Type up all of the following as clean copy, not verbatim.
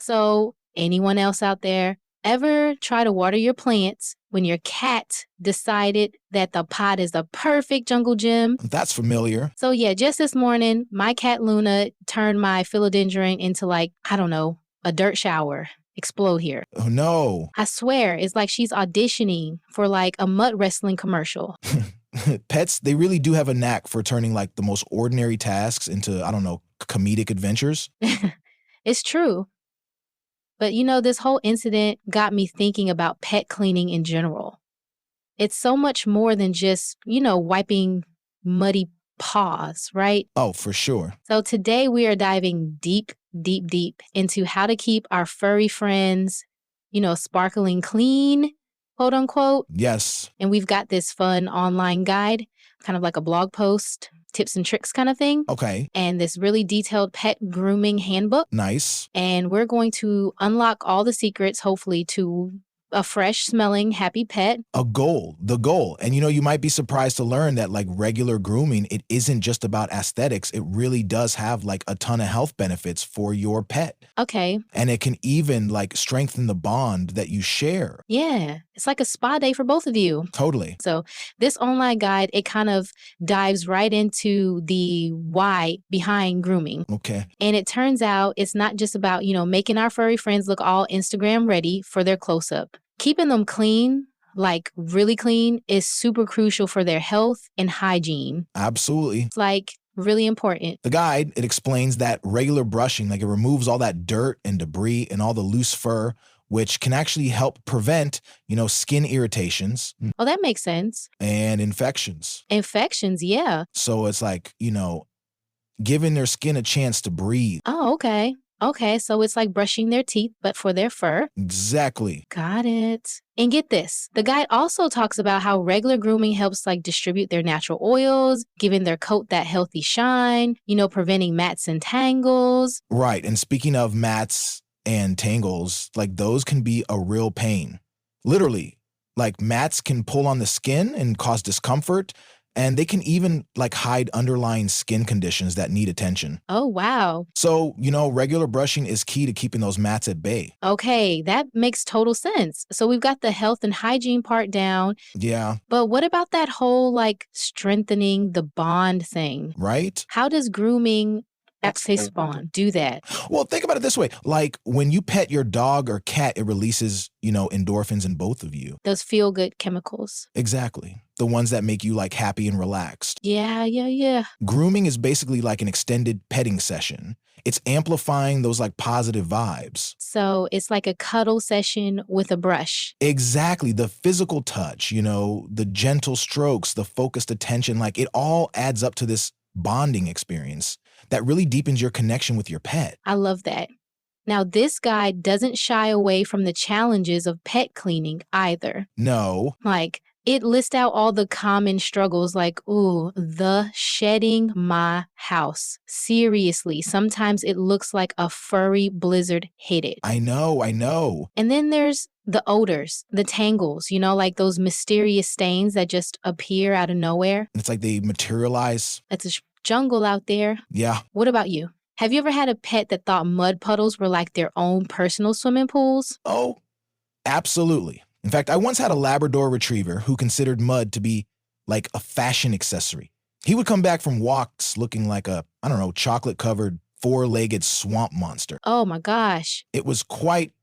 So, anyone else out there ever try to water your plants when your cat decided that the pot is the perfect jungle gym? That's familiar. So, yeah, just this morning, my cat Luna turned my philodendron into like, I don't know, a dirt shower. Explode here. Oh, no. I swear, it's like she's auditioning for like a mud wrestling commercial. Pets, they really do have a knack for turning like the most ordinary tasks into, I don't know, comedic adventures. It's true. But you know, this whole incident got me thinking about pet cleaning in general. It's so much more than just, wiping muddy paws, right? Oh, for sure. So today we are diving deep, deep, deep into how to keep our furry friends, sparkling clean, quote unquote. Yes. And we've got this fun online guide, kind of like a blog post, tips and tricks kind of thing. Okay. And this really detailed pet grooming handbook. Nice. And we're going to unlock all the secrets, hopefully, to a fresh smelling, happy pet. The goal. And you might be surprised to learn that like regular grooming, it isn't just about aesthetics. It really does have like a ton of health benefits for your pet. Okay. And it can even like strengthen the bond that you share. Yeah. It's like a spa day for both of you. Totally. So this online guide, it kind of dives right into the why behind grooming. Okay. And it turns out it's not just about, making our furry friends look all Instagram ready for their close-up. Keeping them clean, like really clean, is super crucial for their health and hygiene. Absolutely. It's like really important. The guide, it explains that regular brushing, like it removes all that dirt and debris and all the loose fur, which can actually help prevent, skin irritations. Oh, that makes sense. And infections. Infections, yeah. So it's like, giving their skin a chance to breathe. Oh, okay. Okay, so it's like brushing their teeth, but for their fur. Exactly. Got it. And get this, the guide also talks about how regular grooming helps like distribute their natural oils, giving their coat that healthy shine, preventing mats and tangles. Right. And speaking of mats and tangles, like those can be a real pain. Literally, like mats can pull on the skin and cause discomfort. And they can even like hide underlying skin conditions that need attention. Oh, wow. So, regular brushing is key to keeping those mats at bay. Okay, that makes total sense. So we've got the health and hygiene part down. Yeah. But what about that whole like strengthening the bond thing? Right? How does grooming spawn do that? Well, think about it this way. Like when you pet your dog or cat, it releases, endorphins in both of you. Those feel good chemicals. Exactly. The ones that make you like happy and relaxed. Yeah. Grooming is basically like an extended petting session. It's amplifying those like positive vibes. So it's like a cuddle session with a brush. Exactly. The physical touch, the gentle strokes, the focused attention, like it all adds up to this bonding experience that really deepens your connection with your pet. I love that. Now, this guide doesn't shy away from the challenges of pet cleaning either. No. Like, it lists out all the common struggles like, the shedding my house. Seriously, sometimes it looks like a furry blizzard hit it. I know. And then there's the odors, the tangles, like those mysterious stains that just appear out of nowhere. It's like they materialize. It's a jungle out there. Yeah. What about you? Have you ever had a pet that thought mud puddles were like their own personal swimming pools? Oh, absolutely. In fact, I once had a Labrador retriever who considered mud to be like a fashion accessory. He would come back from walks looking like a, chocolate-covered, four-legged swamp monster. Oh my gosh. It was quite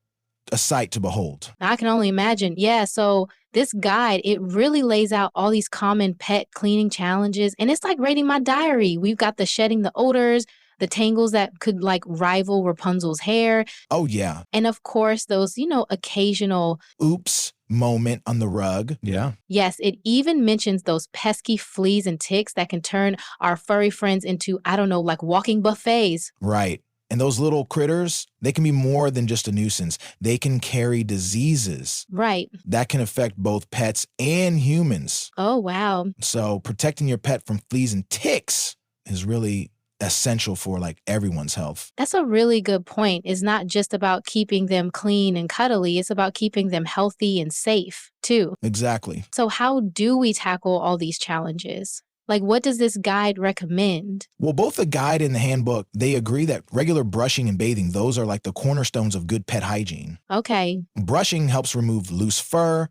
a sight to behold. I can only imagine. Yeah, so this guide, it really lays out all these common pet cleaning challenges. And it's like rating my diary. We've got the shedding the odors, the tangles that could like rival Rapunzel's hair. Oh, yeah. And of course, those, occasional oops moment on the rug. Yeah. Yes, it even mentions those pesky fleas and ticks that can turn our furry friends into, like walking buffets. Right. And those little critters, they can be more than just a nuisance. They can carry diseases. Right. That can affect both pets and humans. Oh, wow. So protecting your pet from fleas and ticks is really essential for like everyone's health. That's a really good point. It's not just about keeping them clean and cuddly. It's about keeping them healthy and safe too. Exactly. So how do we tackle all these challenges? Like, what does this guide recommend? Well, both the guide and the handbook, they agree that regular brushing and bathing, those are like the cornerstones of good pet hygiene. Okay. Brushing helps remove loose fur,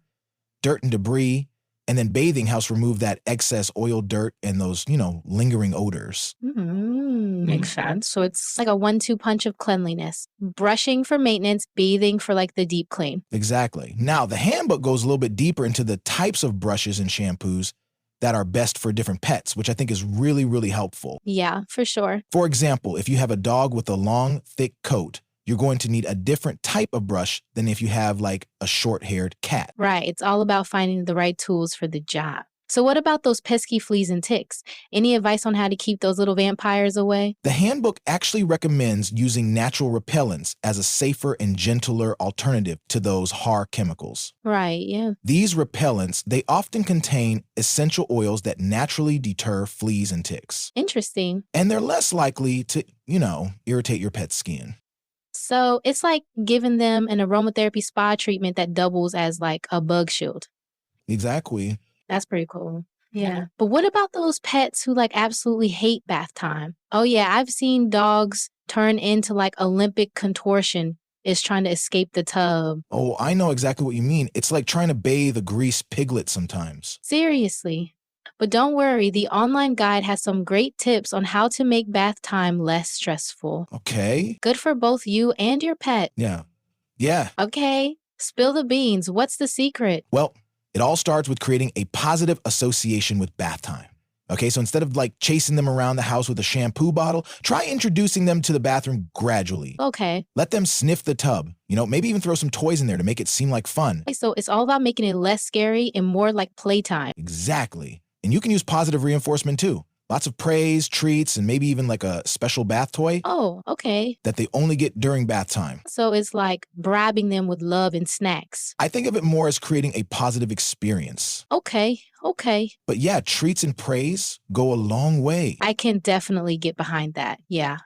dirt and debris, and then bathing helps remove that excess oil, dirt, and those, lingering odors. Makes sense. So it's like a 1-2 punch of cleanliness. Brushing for maintenance, bathing for like the deep clean. Exactly. Now, the handbook goes a little bit deeper into the types of brushes and shampoos that are best for different pets, which I think is really, really helpful. Yeah, for sure. For example, if you have a dog with a long, thick coat, you're going to need a different type of brush than if you have like a short-haired cat. Right. It's all about finding the right tools for the job. So what about those pesky fleas and ticks? Any advice on how to keep those little vampires away? The handbook actually recommends using natural repellents as a safer and gentler alternative to those hard chemicals. Right, yeah. These repellents, they often contain essential oils that naturally deter fleas and ticks. Interesting. And they're less likely to, irritate your pet's skin. So it's like giving them an aromatherapy spa treatment that doubles as like a bug shield. Exactly. That's pretty cool. Yeah. But what about those pets who like absolutely hate bath time? Oh yeah, I've seen dogs turn into like Olympic contortion is trying to escape the tub. Oh, I know exactly what you mean. It's like trying to bathe a greased piglet sometimes. Seriously. But don't worry, the online guide has some great tips on how to make bath time less stressful. Okay. Good for both you and your pet. Yeah. Okay. Spill the beans. What's the secret? Well, it all starts with creating a positive association with bath time. Okay, so instead of like chasing them around the house with a shampoo bottle, try introducing them to the bathroom gradually. Okay. Let them sniff the tub, maybe even throw some toys in there to make it seem like fun. Okay, so it's all about making it less scary and more like playtime. Exactly. And you can use positive reinforcement too. Lots of praise, treats, and maybe even like a special bath toy. Oh, okay. That they only get during bath time. So it's like bribing them with love and snacks. I think of it more as creating a positive experience. Okay. But yeah, treats and praise go a long way. I can definitely get behind that. Yeah.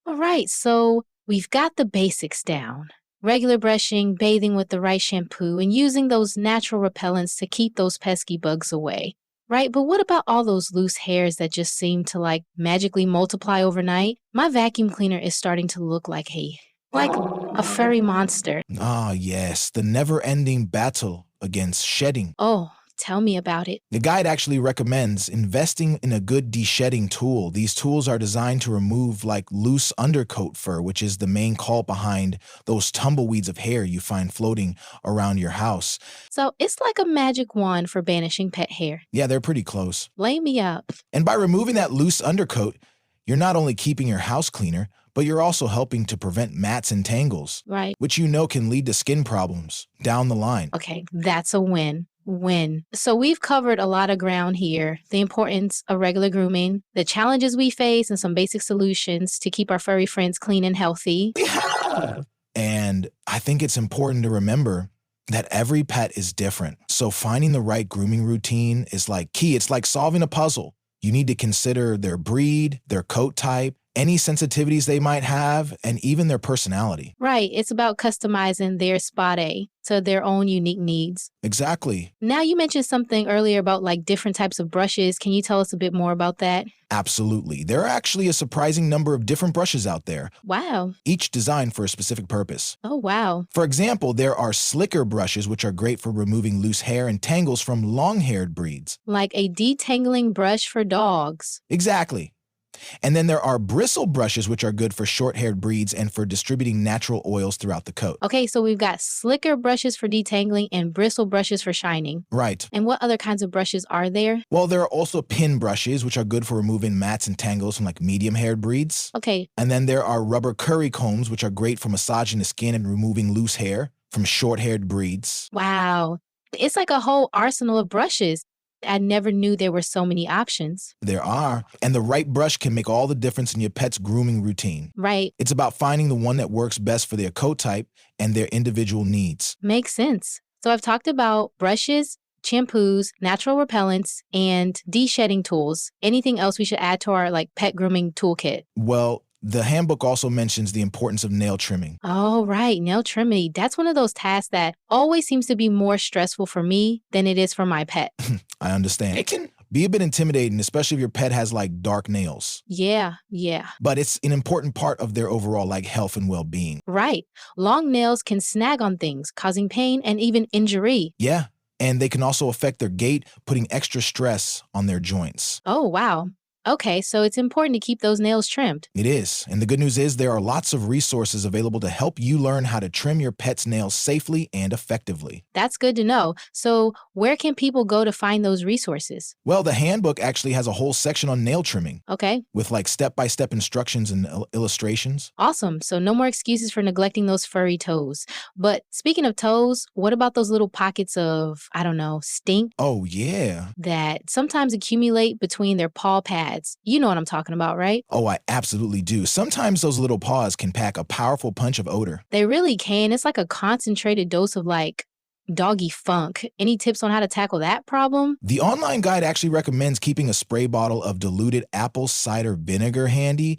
All right. So we've got the basics down. Regular brushing, bathing with the right shampoo, and using those natural repellents to keep those pesky bugs away. Right, but what about all those loose hairs that just seem to like magically multiply overnight? My vacuum cleaner is starting to look like a furry monster. Ah, yes, the never-ending battle against shedding. Oh, tell me about it. The guide actually recommends investing in a good de-shedding tool. These tools are designed to remove like loose undercoat fur, which is the main culprit behind those tumbleweeds of hair you find floating around your house. So it's like a magic wand for banishing pet hair. Yeah, they're pretty close. Lay me up. And by removing that loose undercoat, you're not only keeping your house cleaner, but you're also helping to prevent mats and tangles. Right. Which can lead to skin problems down the line. Okay, that's a win. So we've covered a lot of ground here, the importance of regular grooming, the challenges we face, and some basic solutions to keep our furry friends clean and healthy. Yeah. And I think it's important to remember that every pet is different. So finding the right grooming routine is like key. It's like solving a puzzle. You need to consider their breed, their coat type, any sensitivities they might have, and even their personality. Right. It's about customizing their spot A to their own unique needs. Exactly. Now, you mentioned something earlier about like different types of brushes. Can you tell us a bit more about that? Absolutely. There are actually a surprising number of different brushes out there. Wow. Each designed for a specific purpose. Oh, wow. For example, there are slicker brushes, which are great for removing loose hair and tangles from long-haired breeds. Like a detangling brush for dogs. Exactly. And then there are bristle brushes, which are good for short-haired breeds and for distributing natural oils throughout the coat. Okay, so we've got slicker brushes for detangling and bristle brushes for shining. Right. And what other kinds of brushes are there? Well, there are also pin brushes, which are good for removing mats and tangles from like medium-haired breeds. Okay. And then there are rubber curry combs, which are great for massaging the skin and removing loose hair from short-haired breeds. Wow. It's like a whole arsenal of brushes. I never knew there were so many options. There are. And the right brush can make all the difference in your pet's grooming routine. Right. It's about finding the one that works best for their coat type and their individual needs. Makes sense. So I've talked about brushes, shampoos, natural repellents, and de-shedding tools. Anything else we should add to our like pet grooming toolkit? Well, the handbook also mentions the importance of nail trimming. Oh, right. Nail trimming. That's one of those tasks that always seems to be more stressful for me than it is for my pet. I understand. It can be a bit intimidating, especially if your pet has like dark nails. Yeah, yeah. But it's an important part of their overall like health and well-being. Right. Long nails can snag on things, causing pain and even injury. Yeah, and they can also affect their gait, putting extra stress on their joints. Oh, wow. Okay, so it's important to keep those nails trimmed. It is. And the good news is there are lots of resources available to help you learn how to trim your pet's nails safely and effectively. That's good to know. So, where can people go to find those resources? Well, the handbook actually has a whole section on nail trimming Okay, with like step-by-step instructions and illustrations. awesome. So, no more excuses for neglecting those furry toes. But speaking of toes, what about those little pockets of, I don't know, stink Oh, yeah. that sometimes accumulate between their paw pads? You know what I'm talking about, right? Oh, I absolutely do. Sometimes those little paws can pack a powerful punch of odor. They really can. It's like a concentrated dose of like doggy funk. Any tips on how to tackle that problem? The online guide actually recommends keeping a spray bottle of diluted apple cider vinegar handy.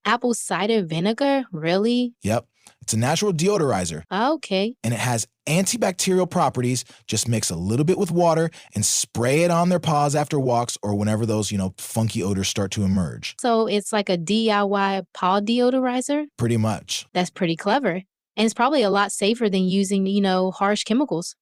Apple cider vinegar? Really? Yep. It's a natural deodorizer Okay. and it has antibacterial properties. Just mix a little bit with water and spray it on their paws after walks or whenever those, funky odors start to emerge. So it's like a DIY paw deodorizer? Pretty much. That's pretty clever. And it's probably a lot safer than using, harsh chemicals,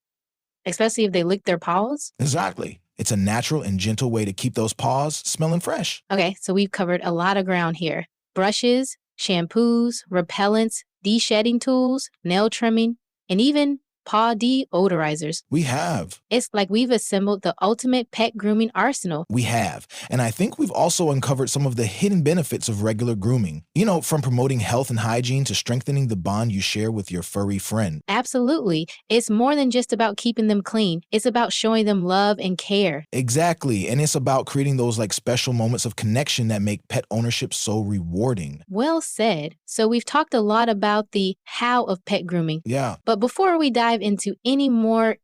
especially if they lick their paws. Exactly. It's a natural and gentle way to keep those paws smelling fresh. Okay, so we've covered a lot of ground here: brushes, shampoos, repellents, de-shedding tools, nail trimming, and even paw deodorizers. We have. It's like we've assembled the ultimate pet grooming arsenal. We have. And I think we've also uncovered some of the hidden benefits of regular grooming. From promoting health and hygiene to strengthening the bond you share with your furry friend. Absolutely. It's more than just about keeping them clean. It's about showing them love and care. Exactly. And it's about creating those like special moments of connection that make pet ownership so rewarding. Well said. So we've talked a lot about the how of pet grooming. Yeah. But before we dive into any more,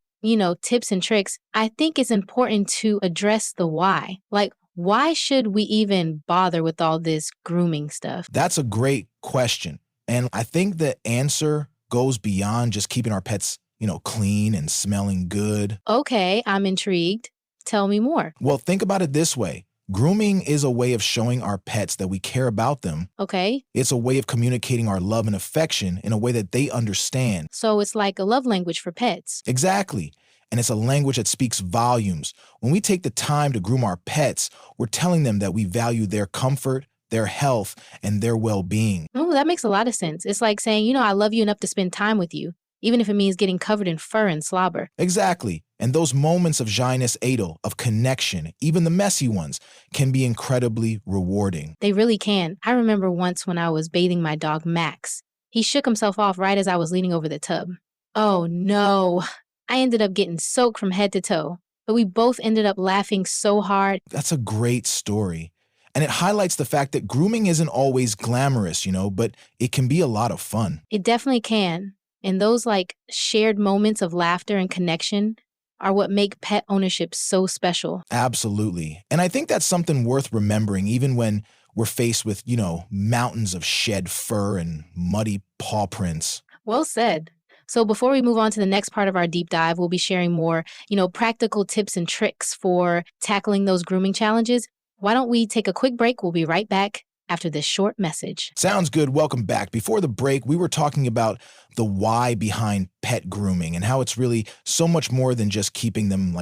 tips and tricks, I think it's important to address the why. Like, why should we even bother with all this grooming stuff? That's a great question. And I think the answer goes beyond just keeping our pets, clean and smelling good. Okay, I'm intrigued. Tell me more. Well, think about it this way. Grooming is a way of showing our pets that we care about them. Okay. It's a way of communicating our love and affection in a way that they understand. So it's like a love language for pets. Exactly. And it's a language that speaks volumes. When we take the time to groom our pets, we're telling them that we value their comfort, their health, and their well-being. Oh, that makes a lot of sense. It's like saying, I love you enough to spend time with you, even if it means getting covered in fur and slobber. Exactly. And those moments of Gynus Adel, of connection, even the messy ones, can be incredibly rewarding. They really can. I remember once when I was bathing my dog, Max. He shook himself off right as I was leaning over the tub. Oh no. I ended up getting soaked from head to toe, but we both ended up laughing so hard. That's a great story. And it highlights the fact that grooming isn't always glamorous, but it can be a lot of fun. It definitely can. And those like shared moments of laughter and connection are what make pet ownership so special. Absolutely. And I think that's something worth remembering even when we're faced with, mountains of shed fur and muddy paw prints. Well said. So before we move on to the next part of our deep dive, we'll be sharing more, practical tips and tricks for tackling those grooming challenges. Why don't we take a quick break? We'll be right back after this short message. Sounds good. Welcome back. Before the break, we were talking about the why behind pet grooming and how it's really so much more than just keeping them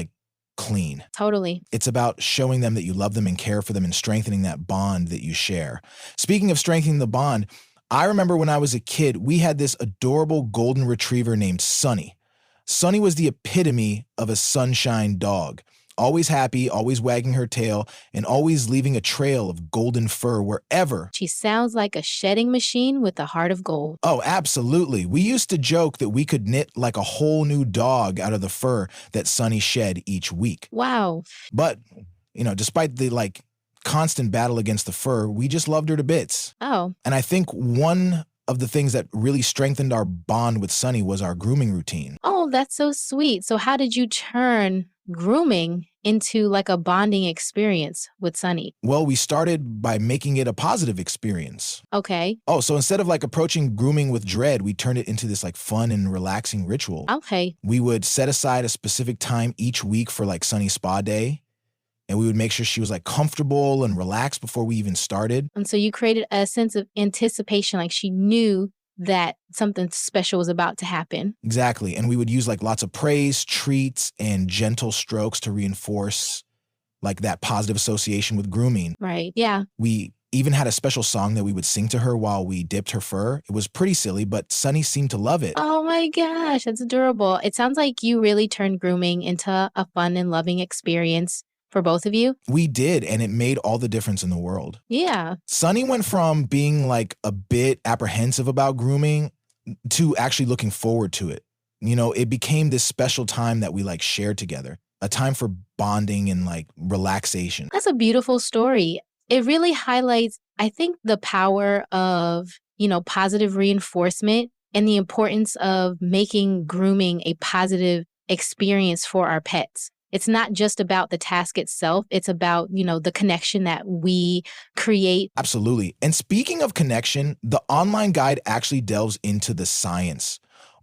clean. Totally. It's about showing them that you love them and care for them and strengthening that bond that you share. Speaking of strengthening the bond, I remember when I was a kid, we had this adorable golden retriever named Sunny. Sunny was the epitome of a sunshine dog. Always happy, always wagging her tail, and always leaving a trail of golden fur wherever. She sounds like a shedding machine with a heart of gold. Oh, absolutely. We used to joke that we could knit like a whole new dog out of the fur that Sunny shed each week. Wow. But, despite the constant battle against the fur, we just loved her to bits. Oh. And I think one of the things that really strengthened our bond with Sunny was our grooming routine. Oh, that's so sweet. So how did you turn grooming into a bonding experience with Sunny? Well, we started by making it a positive experience. Okay. Oh, so instead of approaching grooming with dread, we turned it into this fun and relaxing ritual. Okay. We would set aside a specific time each week for Sunny Spa Day. And we would make sure she was like comfortable and relaxed before we even started. And so you created a sense of anticipation, like she knew that something special was about to happen. Exactly. And we would use like lots of praise, treats, and gentle strokes to reinforce like that positive association with grooming. Right. Yeah. We even had a special song that we would sing to her while we dipped her fur. It was pretty silly, but Sunny seemed to love it. Oh my gosh, that's adorable. It sounds like you really turned grooming into a fun and loving experience for both of you. We did, and it made all the difference in the world. Yeah. Sunny went from being like a bit apprehensive about grooming to actually looking forward to it. You know, it became this special time that we like shared together, a time for bonding and like relaxation. That's a beautiful story. It really highlights, I think, the power of, positive reinforcement and the importance of making grooming a positive experience for our pets. It's not just about the task itself. It's about, the connection that we create. Absolutely. And speaking of connection, the online guide actually delves into the science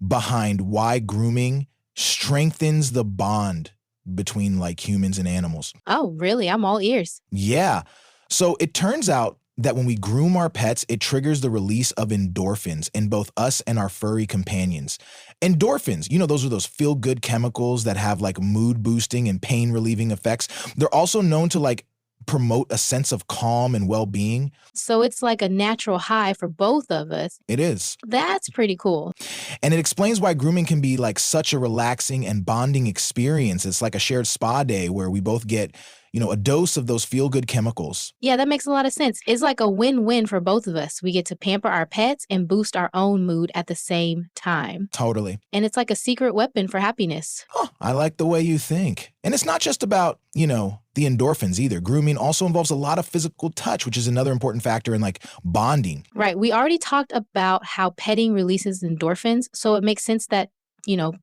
behind why grooming strengthens the bond between like humans and animals. Oh, really? I'm all ears. Yeah. So it turns out that when we groom our pets, it triggers the release of endorphins in both us and our furry companions. Endorphins, those are those feel good chemicals that have like mood boosting and pain relieving effects. They're also known to like promote a sense of calm and well being. So it's like a natural high for both of us. It is. That's pretty cool. And it explains why grooming can be like such a relaxing and bonding experience. It's like a shared spa day where we both get a dose of those feel-good chemicals. Yeah, that makes a lot of sense. It's like a win-win for both of us. We get to pamper our pets and boost our own mood at the same time. Totally. And it's like a secret weapon for happiness. Huh, I like the way you think. And it's not just about, the endorphins either. Grooming also involves a lot of physical touch, which is another important factor in like bonding. Right. We already talked about how petting releases endorphins, so it makes sense that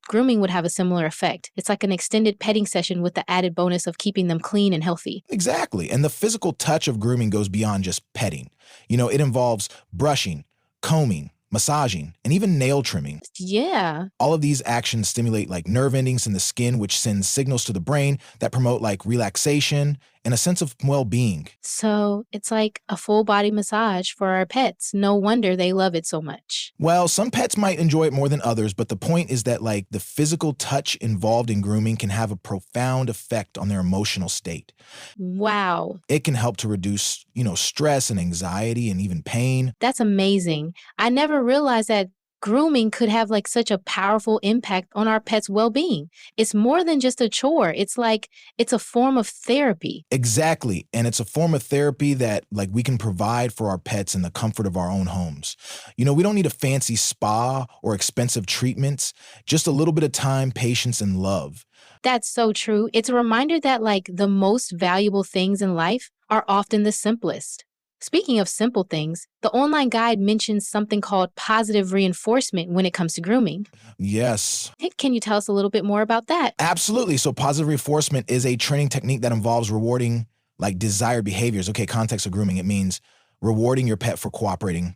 grooming would have a similar effect. It's like an extended petting session with the added bonus of keeping them clean and healthy. Exactly. And the physical touch of grooming goes beyond just petting. It involves brushing, combing, massaging, and even nail trimming. Yeah. All of these actions stimulate like nerve endings in the skin, which sends signals to the brain that promote like relaxation and a sense of well-being. So it's like a full body massage for our pets. No wonder they love it so much. Well, some pets might enjoy it more than others, but the point is that like the physical touch involved in grooming can have a profound effect on their emotional state. Wow. It can help to reduce, stress and anxiety and even pain. That's amazing. I never realized that grooming could have like such a powerful impact on our pet's well-being. It's more than just a chore. It's like it's a form of therapy. Exactly. And it's a form of therapy that like we can provide for our pets in the comfort of our own homes. We don't need a fancy spa or expensive treatments, just a little bit of time, patience, and love. That's so true. It's a reminder that like the most valuable things in life are often the simplest. Speaking of simple things, the online guide mentions something called positive reinforcement when it comes to grooming. Yes. Hey, can you tell us a little bit more about that? Absolutely. So positive reinforcement is a training technique that involves rewarding like desired behaviors. Okay, context of grooming. It means rewarding your pet for cooperating,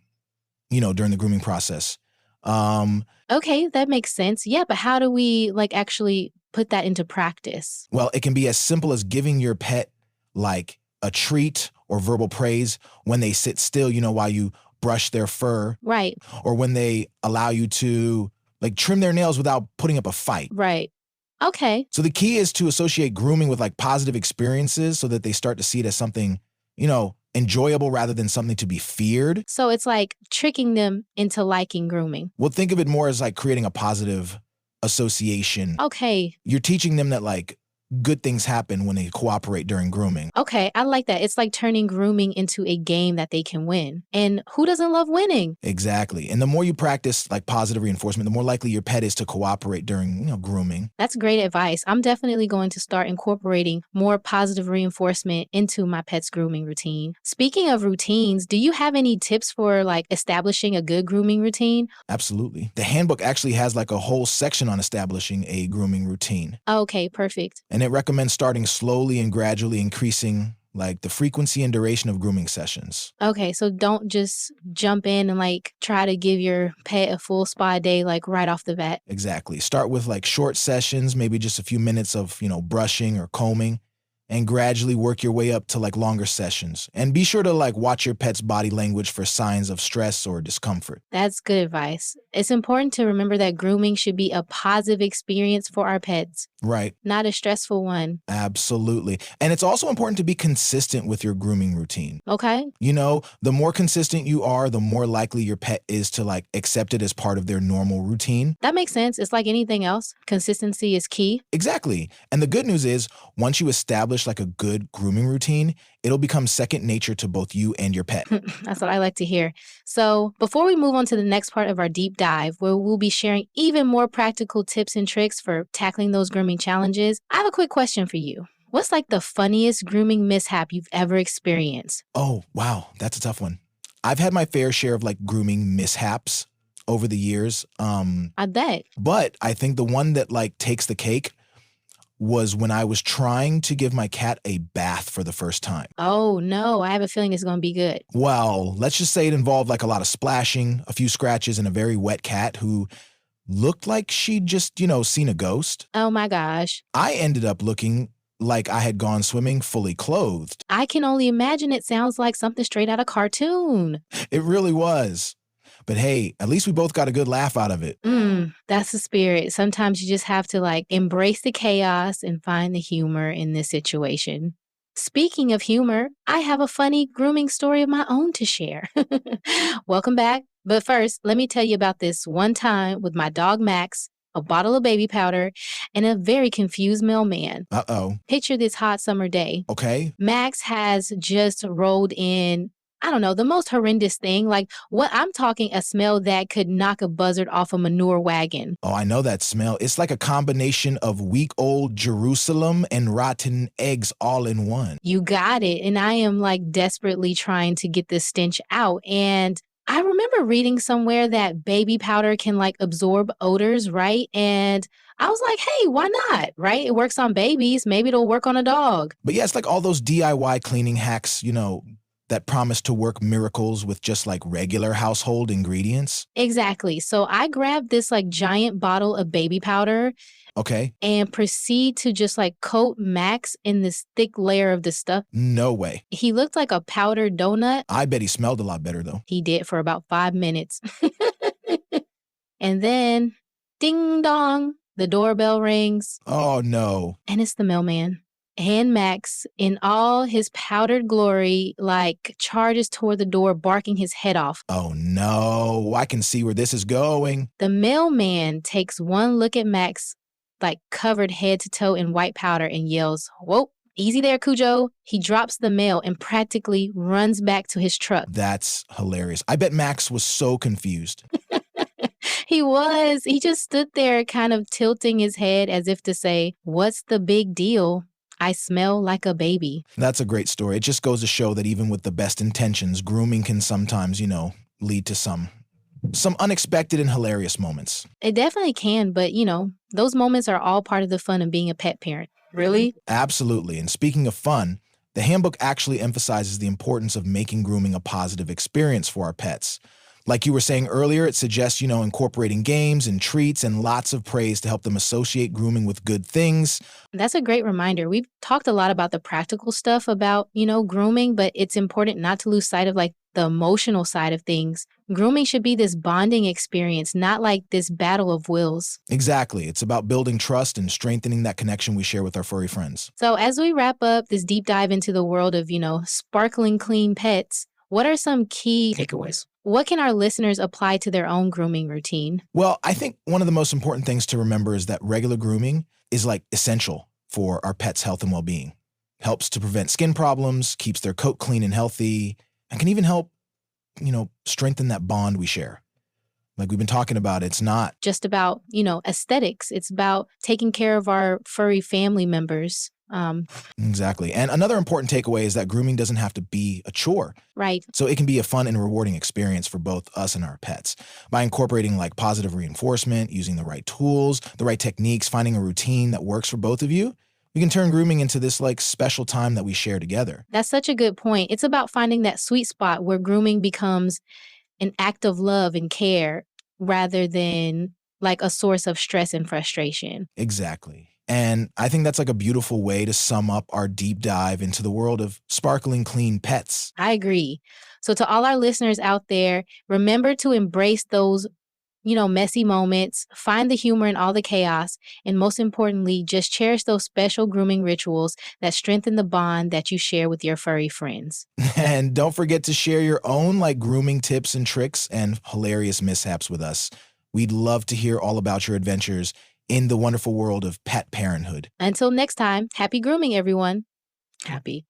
during the grooming process. Okay, that makes sense. Yeah, but how do we like actually put that into practice? Well, it can be as simple as giving your pet like a treat or verbal praise when they sit still, while you brush their fur. Right. Or when they allow you to like trim their nails without putting up a fight. Right. Okay. So the key is to associate grooming with like positive experiences so that they start to see it as something, enjoyable rather than something to be feared. So it's like tricking them into liking grooming. Well, think of it more as like creating a positive association. Okay. You're teaching them that like good things happen when they cooperate during grooming. Okay, I like that. It's like turning grooming into a game that they can win. And who doesn't love winning? Exactly. And the more you practice like positive reinforcement, the more likely your pet is to cooperate during, grooming. That's great advice. I'm definitely going to start incorporating more positive reinforcement into my pet's grooming routine. Speaking of routines, do you have any tips for like establishing a good grooming routine? Absolutely. The handbook actually has like a whole section on establishing a grooming routine. Okay, perfect. And it recommends starting slowly and gradually increasing like the frequency and duration of grooming sessions. Okay, so don't just jump in and like try to give your pet a full spa day like right off the bat. Exactly. Start with like short sessions, maybe just a few minutes of, brushing or combing. and gradually work your way up to like longer sessions. And be sure to like watch your pet's body language for signs of stress or discomfort. That's good advice. It's important to remember that grooming should be a positive experience for our pets, Right. not a stressful one. Absolutely. And it's also important to be consistent with your grooming routine. Okay? You know, the more consistent you are, the more likely your pet is to like accept it as part of their normal routine. That makes sense. It's like anything else. Consistency is key. Exactly. And the good news is, once you establish like a good grooming routine, it'll become second nature to both you and your pet. That's what I like to hear. So, before we move on to the next part of our deep dive, where we'll be sharing even more practical tips and tricks for tackling those grooming challenges, I have a quick question for you. What's like the funniest grooming mishap you've ever experienced? Oh, wow. That's a tough one. I've had my fair share of like grooming mishaps over the years. I bet. But I think the one that like takes the cake was when I was trying to give my cat a bath for the first time. Oh, no. I have a feeling it's going to be good. Well, let's just say it involved like a lot of splashing, a few scratches, and a very wet cat who looked like she'd just, seen a ghost. Oh my gosh. I ended up looking like I had gone swimming fully clothed. I can only imagine it sounds like something straight out of cartoon. It really was. But hey, at least we both got a good laugh out of it. That's the spirit. Sometimes you just have to like embrace the chaos and find the humor in this situation. Speaking of humor, I have a funny grooming story of my own to share. Welcome back. But first, let me tell you about this one time with my dog Max, a bottle of baby powder, and a very confused mailman. Uh-oh. Picture this hot summer day. Okay. Max has just rolled in, I don't know, the most horrendous thing. Like what I'm talking, a smell that could knock a buzzard off a manure wagon. Oh, I know that smell. It's like a combination of week-old Jerusalem and rotten eggs all in one. You got it. And I am like desperately trying to get this stench out. And I remember reading somewhere that baby powder can like absorb odors, right? And I was like, hey, why not? Right? It works on babies. Maybe it'll work on a dog. But yeah, it's like all those DIY cleaning hacks, that promise to work miracles with just like regular household ingredients. Exactly. So I grabbed this like giant bottle of baby powder. Okay. And proceed to just like coat Max in this thick layer of the stuff. No way. He looked like a powdered donut. I bet he smelled a lot better though. He did for about 5 minutes. And then, ding dong, the doorbell rings. Oh no. And it's the mailman. And Max, in all his powdered glory, like charges toward the door, barking his head off. Oh no. I can see where this is going. The mailman takes one look at Max, like covered head to toe in white powder, and yells, "Whoa, easy there, Cujo." He drops the mail and practically runs back to his truck. That's hilarious. I bet Max was so confused. He was. He just stood there kind of tilting his head as if to say, "What's the big deal? I smell like a baby." That's a great story. It just goes to show that even with the best intentions, grooming can sometimes, lead to some unexpected and hilarious moments. It definitely can, but those moments are all part of the fun of being a pet parent. Really? Absolutely. And speaking of fun, the handbook actually emphasizes the importance of making grooming a positive experience for our pets. Like you were saying earlier, it suggests, incorporating games and treats and lots of praise to help them associate grooming with good things. That's a great reminder. We've talked a lot about the practical stuff about, grooming, but it's important not to lose sight of like the emotional side of things. Grooming should be this bonding experience, not like this battle of wills. Exactly. It's about building trust and strengthening that connection we share with our furry friends. So as we wrap up this deep dive into the world of, sparkling clean pets, what are some key takeaways? What can our listeners apply to their own grooming routine? Well, I think one of the most important things to remember is that regular grooming is like essential for our pets' health and well-being. Helps to prevent skin problems, keeps their coat clean and healthy, and can even help, strengthen that bond we share. Like we've been talking about, it's not just about, aesthetics. It's about taking care of our furry family members. Exactly. And another important takeaway is that grooming doesn't have to be a chore. Right. So it can be a fun and rewarding experience for both us and our pets. By incorporating like positive reinforcement, using the right tools, the right techniques, finding a routine that works for both of you, we can turn grooming into this like special time that we share together. That's such a good point. It's about finding that sweet spot where grooming becomes an act of love and care rather than like a source of stress and frustration. Exactly. And I think that's like a beautiful way to sum up our deep dive into the world of sparkling clean pets. I agree. So, to all our listeners out there, remember to embrace those, messy moments, find the humor in all the chaos, and most importantly, just cherish those special grooming rituals that strengthen the bond that you share with your furry friends. And don't forget to share your own like grooming tips and tricks and hilarious mishaps with us. We'd love to hear all about your adventures in the wonderful world of pet parenthood. Until next time, happy grooming, everyone. Happy.